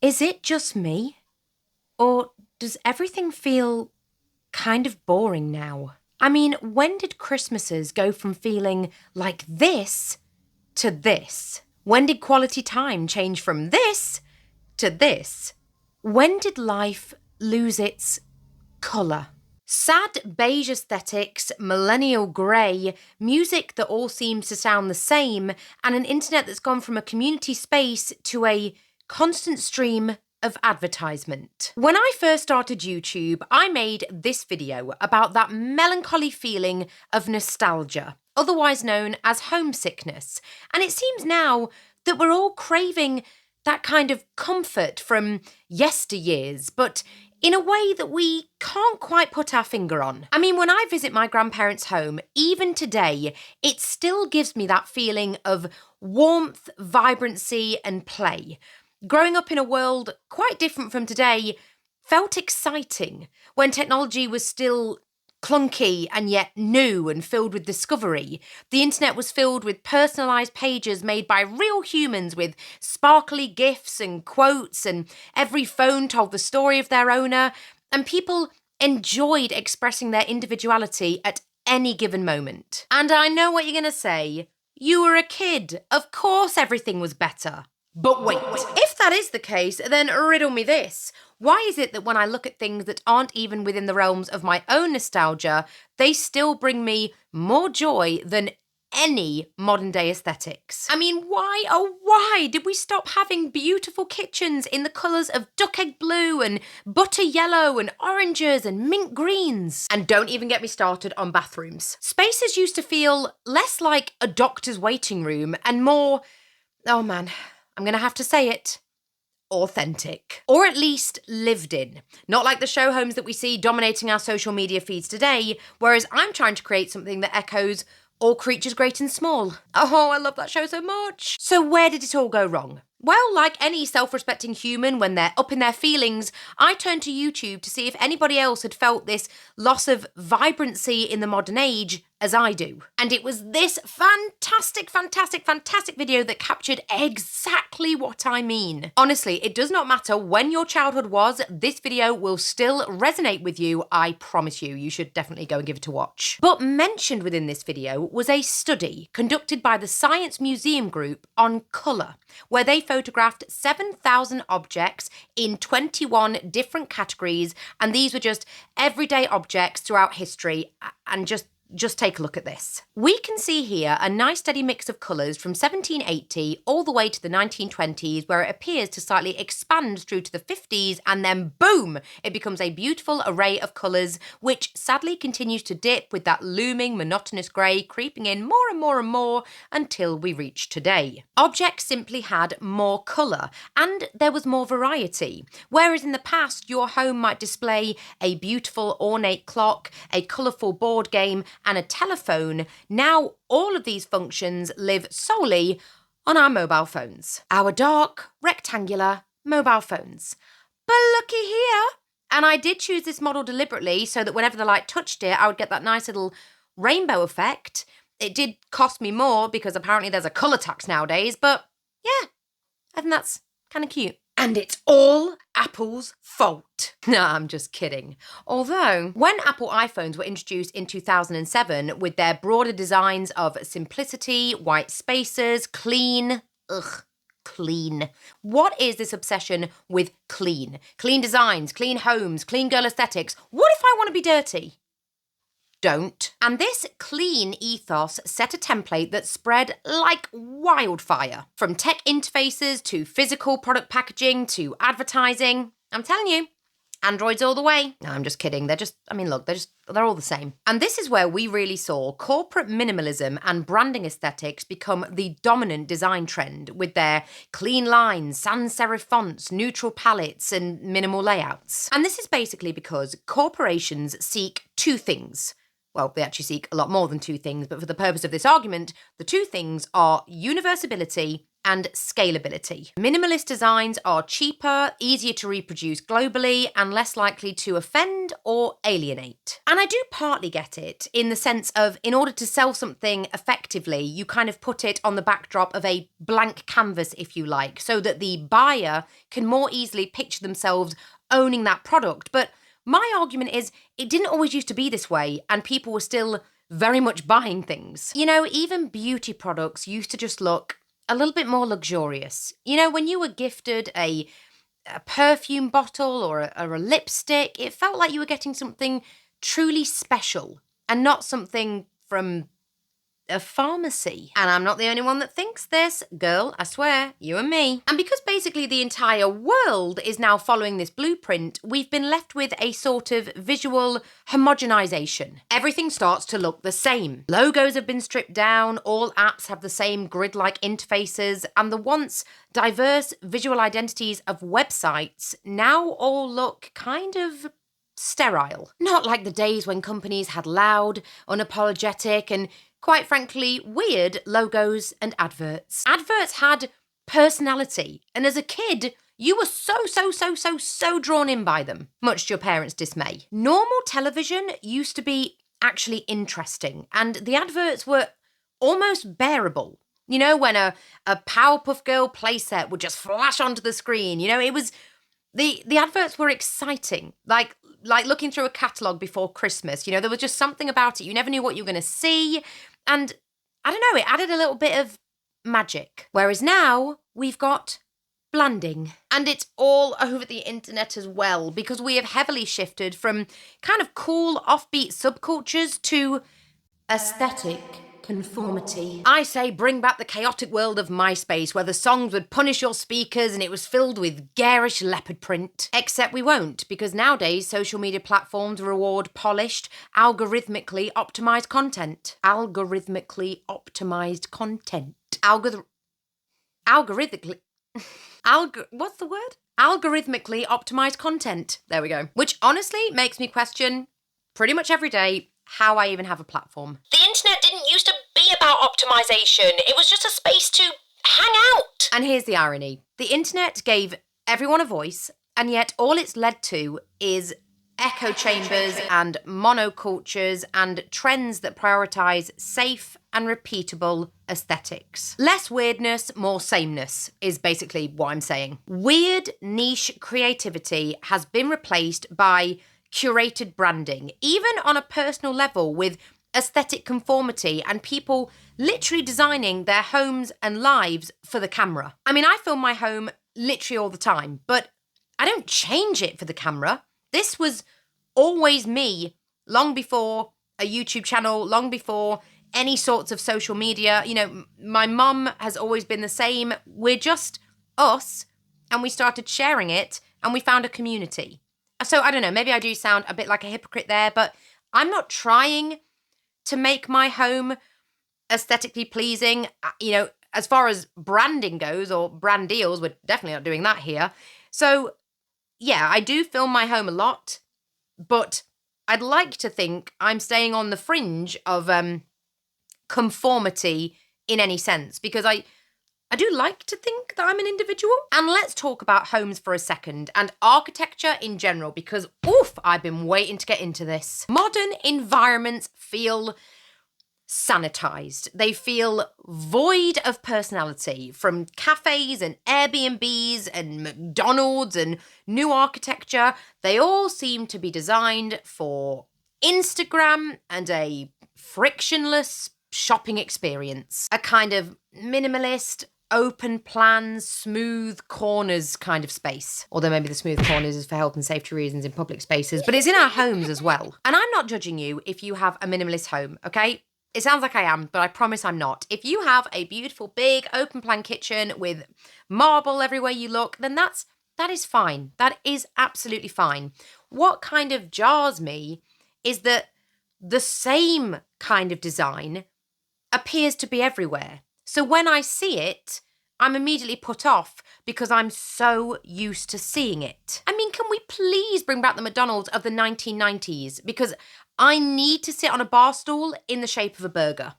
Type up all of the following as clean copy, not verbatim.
Is it just me? Or does everything feel kind of boring now? I mean, when did Christmases go from feeling like this to this? When did quality time change from this to this? When did life lose its colour? Sad beige aesthetics, millennial grey, music that all seems to sound the same, and an internet that's gone from a community space to a constant stream of advertisement. When I first started YouTube, I made this video about that melancholy feeling of nostalgia, otherwise known as homesickness. And it seems now that we're all craving that kind of comfort from yesteryears, but in a way that we can't quite put our finger on. I mean, when I visit my grandparents' home, even today, it still gives me that feeling of warmth, vibrancy, and play. Growing up in a world quite different from today felt exciting when technology was still clunky and yet new and filled with discovery. The internet was filled with personalised pages made by real humans with sparkly GIFs and quotes, and every phone told the story of their owner, and people enjoyed expressing their individuality at any given moment. And I know what you're going to say. You were a kid. Of course everything was better. But wait, if that is the case, then riddle me this. Why is it that when I look at things that aren't even within the realms of my own nostalgia, they still bring me more joy than any modern day aesthetics? I mean, why, oh why did we stop having beautiful kitchens in the colours of duck egg blue and butter yellow and oranges and mint greens? And don't even get me started on bathrooms. Spaces used to feel less like a doctor's waiting room and more, oh man, I'm going to have to say it, authentic. Or at least lived in. Not like the show homes that we see dominating our social media feeds today, whereas I'm trying to create something that echoes all creatures great and small. Oh, I love that show so much. So where did it all go wrong? Well, like any self-respecting human, when they're up in their feelings, I turned to YouTube to see if anybody else had felt this loss of vibrancy in the modern age as I do. And it was this fantastic video that captured exactly what I mean. Honestly, it does not matter when your childhood was, this video will still resonate with you, I promise you. You should definitely go and give it a watch. But mentioned within this video was a study conducted by the Science Museum Group on colour, where they photographed 7,000 objects in 21 different categories, and these were just everyday objects throughout history, and just take a look at this. We can see here a nice steady mix of colours from 1780 all the way to the 1920s, where it appears to slightly expand through to the 50s, and then boom, it becomes a beautiful array of colours, which sadly continues to dip with that looming monotonous grey creeping in more and more and more until we reach today. Objects simply had more colour, and there was more variety. Whereas in the past, your home might display a beautiful ornate clock, a colourful board game, and a telephone, now all of these functions live solely on our mobile phones. Our dark, rectangular mobile phones. But looky here. And I did choose this model deliberately so that whenever the light touched it, I would get that nice little rainbow effect. It did cost me more because apparently there's a colour tax nowadays, but yeah, I think that's kind of cute. And it's all Apple's fault. No, I'm just kidding. Although, when Apple iPhones were introduced in 2007 with their broader designs of simplicity, white spaces, clean, clean. What is this obsession with clean? Clean designs, clean homes, clean girl aesthetics. What if I want to be dirty? Don't. And this clean ethos set a template that spread like wildfire. From tech interfaces to physical product packaging to advertising. I'm telling you, Androids all the way. No, I'm just kidding. They're all the same. And this is where we really saw corporate minimalism and branding aesthetics become the dominant design trend, with their clean lines, sans serif fonts, neutral palettes, and minimal layouts. And this is basically because corporations seek two things. Well, they actually seek a lot more than two things, but for the purpose of this argument, the two things are universability and scalability. Minimalist designs are cheaper, easier to reproduce globally, and less likely to offend or alienate. And I do partly get it, in the sense of, in order to sell something effectively, you kind of put it on the backdrop of a blank canvas, if you like, so that the buyer can more easily picture themselves owning that product. But my argument is, it didn't always used to be this way, and people were still very much buying things. You know, even beauty products used to just look a little bit more luxurious. You know, when you were gifted a perfume bottle or a lipstick, it felt like you were getting something truly special and not something from a pharmacy. And I'm not the only one that thinks this. Girl, I swear, you and me. And because basically the entire world is now following this blueprint, we've been left with a sort of visual homogenization. Everything starts to look the same. Logos have been stripped down, all apps have the same grid-like interfaces, and the once diverse visual identities of websites now all look kind of sterile. Not like the days when companies had loud, unapologetic, and quite frankly, weird logos and adverts. Adverts had personality, and as a kid, you were so drawn in by them, much to your parents' dismay. Normal television used to be actually interesting, and the adverts were almost bearable. You know, when a Powerpuff Girl playset would just flash onto the screen, you know, it was... The adverts were exciting, like looking through a catalogue before Christmas. You know, there was just something about it. You never knew what you were going to see. And I don't know, it added a little bit of magic. Whereas now we've got blanding. And it's all over the internet as well, because we have heavily shifted from kind of cool, offbeat subcultures to aesthetic conformity. I say bring back the chaotic world of MySpace, where the songs would punish your speakers and it was filled with garish leopard print. Except we won't, because nowadays social media platforms reward polished, algorithmically optimized content. Algorithmically optimized content. Algorithmically... what's the word? Algorithmically optimized content. There we go. Which honestly makes me question pretty much every day how I even have a platform. The internet didn't used to be about optimization. It was just a space to hang out. And here's the irony. The internet gave everyone a voice, and yet all it's led to is echo chambers and monocultures and trends that prioritize safe and repeatable aesthetics. Less weirdness, more sameness is basically what I'm saying. Weird niche creativity has been replaced by curated branding, even on a personal level, with aesthetic conformity and people literally designing their homes and lives for the camera. I mean, I film my home literally all the time, but I don't change it for the camera. This was always me long before a YouTube channel, long before any sorts of social media. You know, my mum has always been the same. We're just us, and we started sharing it, and we found a community. So I don't know, maybe I do sound a bit like a hypocrite there, but I'm not trying to make my home aesthetically pleasing. You know, as far as branding goes, or brand deals, we're definitely not doing that here. So yeah, I do film my home a lot, but I'd like to think I'm staying on the fringe of conformity in any sense, because I do like to think that I'm an individual. And let's talk about homes for a second, and architecture in general, because oof, I've been waiting to get into this. Modern environments feel sanitized. They feel void of personality. From cafes and Airbnbs and McDonald's and new architecture, they all seem to be designed for Instagram and a frictionless shopping experience. A kind of minimalist, open plans, smooth corners kind of space. Although maybe the smooth corners is for health and safety reasons in public spaces, but it's in our homes as well. And I'm not judging you if you have a minimalist home, okay? It sounds like I am, but I promise I'm not. If you have a beautiful, big, open plan kitchen with marble everywhere you look, then that is fine. That is absolutely fine. What kind of jars me is that the same kind of design appears to be everywhere. So when I see it, I'm immediately put off because I'm so used to seeing it. I mean, can we please bring back the McDonald's of the 1990s? Because I need to sit on a bar stool in the shape of a burger.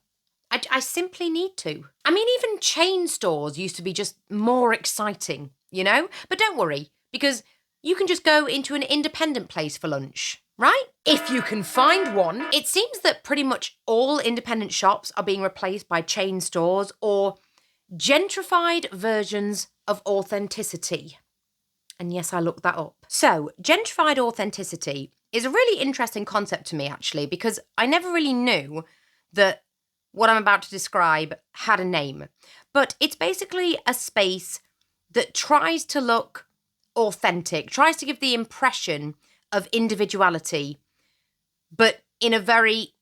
I simply need to. I mean, even chain stores used to be just more exciting, you know? But don't worry, because you can just go into an independent place for lunch, right? If you can find one. It seems that pretty much all independent shops are being replaced by chain stores or gentrified versions of authenticity. And yes, I looked that up. So, gentrified authenticity is a really interesting concept to me, actually, because I never really knew that what I'm about to describe had a name. But it's basically a space that tries to look authentic, tries to give the impression of individuality, but in a very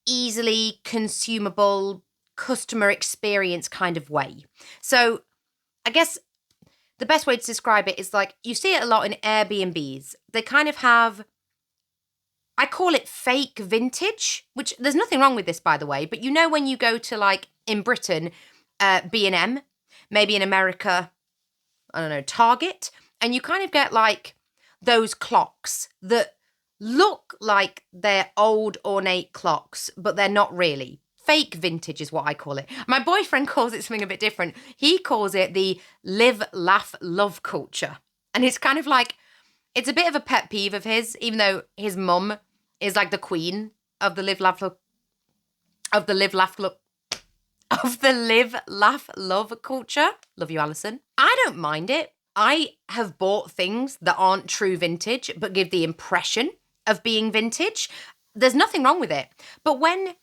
easily consumable customer experience kind of way. So I guess the best way to describe it is like you see it a lot in Airbnbs. They kind of have, I call it fake vintage, which there's nothing wrong with this, by the way. But you know, when you go to like in Britain, B&M, maybe in America, I don't know, Target, and you kind of get like those clocks that look like they're old ornate clocks, but they're not really. Fake vintage is what I call it. My boyfriend calls it something a bit different. He calls it the live, laugh, love culture. And it's kind of like, it's a bit of a pet peeve of his, even though his mum is like the queen of the live, laugh, of the live, laugh, love, of the live, laugh, love culture. Love you, Alison. I don't mind it. I have bought things that aren't true vintage, but give the impression of being vintage. There's nothing wrong with it. But when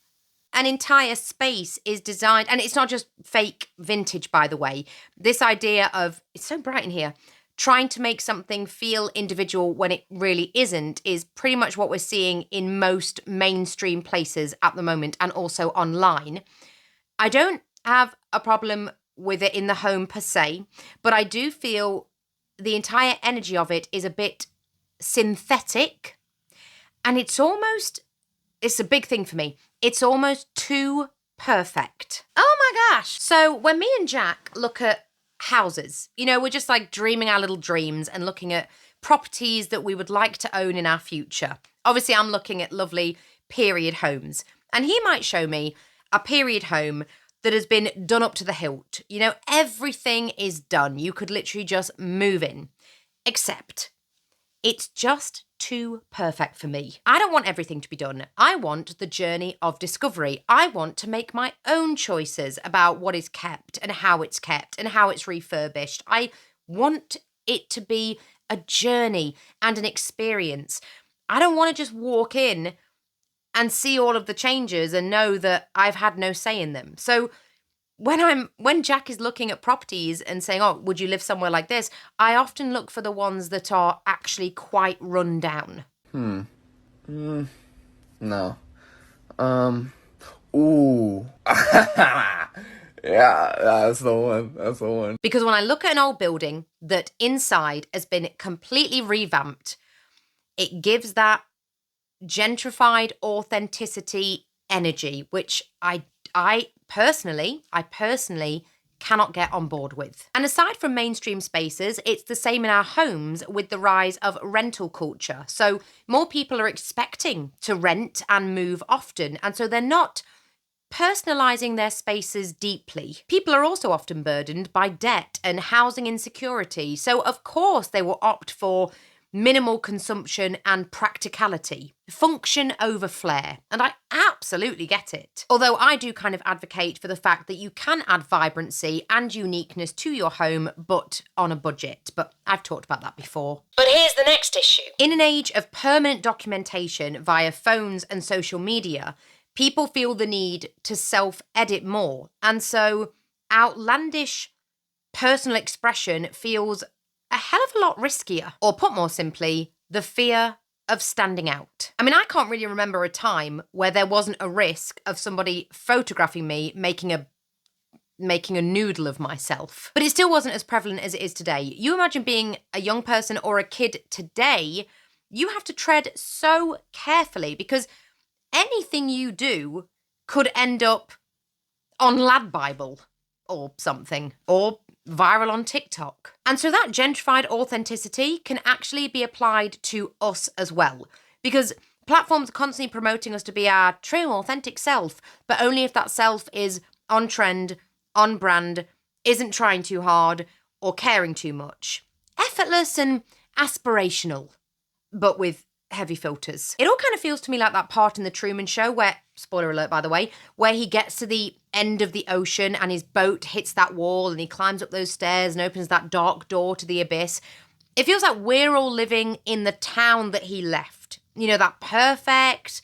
an entire space is designed, and it's not just fake vintage, by the way, this idea of, it's so bright in here, trying to make something feel individual when it really isn't, is pretty much what we're seeing in most mainstream places at the moment, and also online. I don't have a problem with it in the home per se, but I do feel the entire energy of it is a bit synthetic, and it's a big thing for me. It's almost too perfect. Oh my gosh. So when me and Jack look at houses, you know, we're just like dreaming our little dreams and looking at properties that we would like to own in our future. Obviously, I'm looking at lovely period homes, and he might show me a period home that has been done up to the hilt. You know, everything is done. You could literally just move in, except it's just too perfect for me. I don't want everything to be done. I want the journey of discovery. I want to make my own choices about what is kept and how it's refurbished. I want it to be a journey and an experience. I don't want to just walk in and see all of the changes and know that I've had no say in them. So when Jack is looking at properties and saying, oh, would you live somewhere like this? I often look for the ones that are actually quite run down. No. Ooh. Yeah, that's the one. Because when I look at an old building that inside has been completely revamped, it gives that gentrified authenticity energy, which I personally cannot get on board with. And aside from mainstream spaces, it's the same in our homes with the rise of rental culture. So more people are expecting to rent and move often, and so they're not personalising their spaces deeply. People are also often burdened by debt and housing insecurity, so of course they will opt for minimal consumption and practicality. Function over flair. And I absolutely get it. Although I do kind of advocate for the fact that you can add vibrancy and uniqueness to your home, but on a budget. But I've talked about that before. But here's the next issue. In an age of permanent documentation via phones and social media, people feel the need to self-edit more. And so outlandish personal expression feels a hell of a lot riskier. Or put more simply, the fear of standing out. I mean, I can't really remember a time where there wasn't a risk of somebody photographing me making a noodle of myself. But it still wasn't as prevalent as it is today. You imagine being a young person or a kid today, you have to tread so carefully because anything you do could end up on Lad Bible or something, or viral on TikTok. And so that gentrified authenticity can actually be applied to us as well. Because Platforms are constantly promoting us to be our true, authentic self, but only if that self is on trend, on brand, isn't trying too hard, or caring too much. Effortless and aspirational, but with heavy filters. It all kind of feels to me like that part in The Truman Show where, spoiler alert by the way, where he gets to the end of the ocean and his boat hits that wall and he climbs up those stairs and opens that dark door to the abyss. It feels like we're all living in the town that he left. You know, that perfect,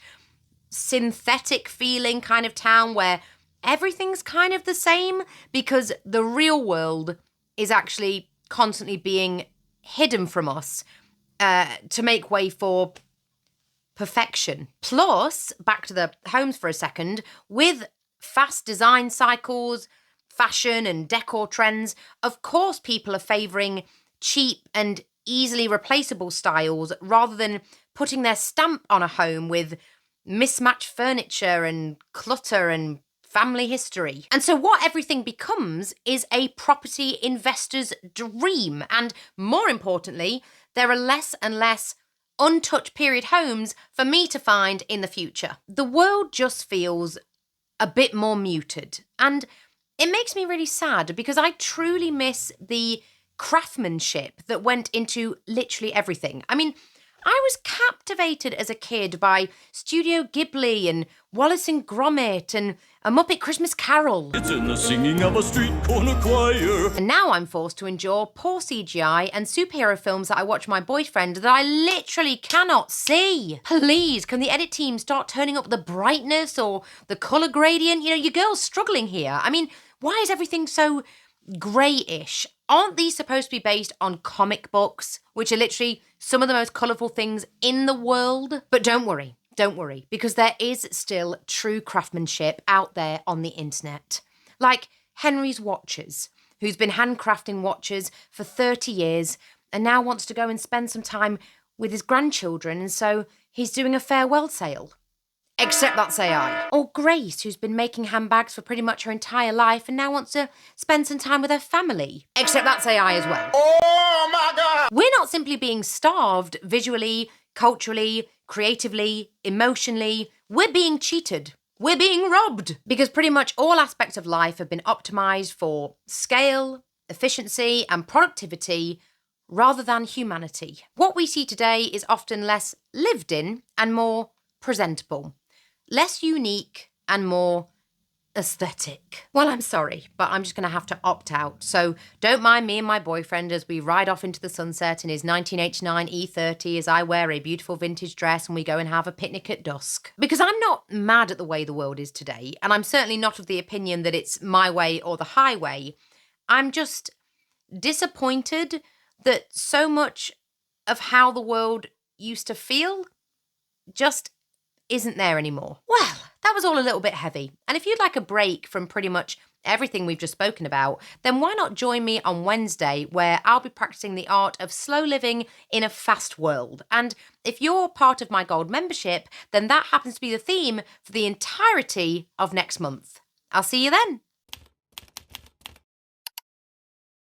synthetic feeling kind of town where everything's kind of the same because the real world is actually constantly being hidden from us to make way for perfection. Plus, back to the homes for a second, with fast design cycles, fashion and decor trends, of course people are favouring cheap and easily replaceable styles rather than putting their stamp on a home with mismatched furniture and clutter and family history. And so what everything becomes is a property investor's dream. And more importantly, there are less and less untouched period homes for me to find in the future. The world just feels a bit more muted. And it makes me really sad because I truly miss the craftsmanship that went into literally everything. I mean, I was captivated as a kid by Studio Ghibli and Wallace and Gromit and A Muppet Christmas Carol. It's in the singing of a street corner choir. And now I'm forced to endure poor CGI and superhero films that I watch with my boyfriend that I literally cannot see. Please, can the edit team start turning up the brightness or the colour gradient? You know, your girl's struggling here. I mean, why is everything so greyish? Aren't these supposed to be based on comic books, which are literally some of the most colourful things in the world? But don't worry, because there is still true craftsmanship out there on the internet. Like Henry's Watches, who's been handcrafting watches for 30 years and now wants to go and spend some time with his grandchildren, and so he's doing a farewell sale. Except that's AI. Or Grace, who's been making handbags for pretty much her entire life and now wants to spend some time with her family. Except that's AI as well. Oh my God! We're not simply being starved visually, culturally, creatively, emotionally. We're being cheated. We're being robbed. Because pretty much all aspects of life have been optimized for scale, efficiency, and productivity rather than humanity. What we see today is often less lived in and more presentable. Less unique and more aesthetic. Well, I'm sorry, but I'm just going to have to opt out. So don't mind me and my boyfriend as we ride off into the sunset in his 1989 E30 as I wear a beautiful vintage dress and we go and have a picnic at dusk. Because I'm not mad at the way the world is today, and I'm certainly not of the opinion that it's my way or the highway. I'm just disappointed that so much of how the world used to feel just isn't there anymore. Well, that was all a little bit heavy. And if you'd like a break from pretty much everything we've just spoken about, then why not join me on Wednesday where I'll be practicing the art of slow living in a fast world. And if you're part of my gold membership, then that happens to be the theme for the entirety of next month. I'll see you then.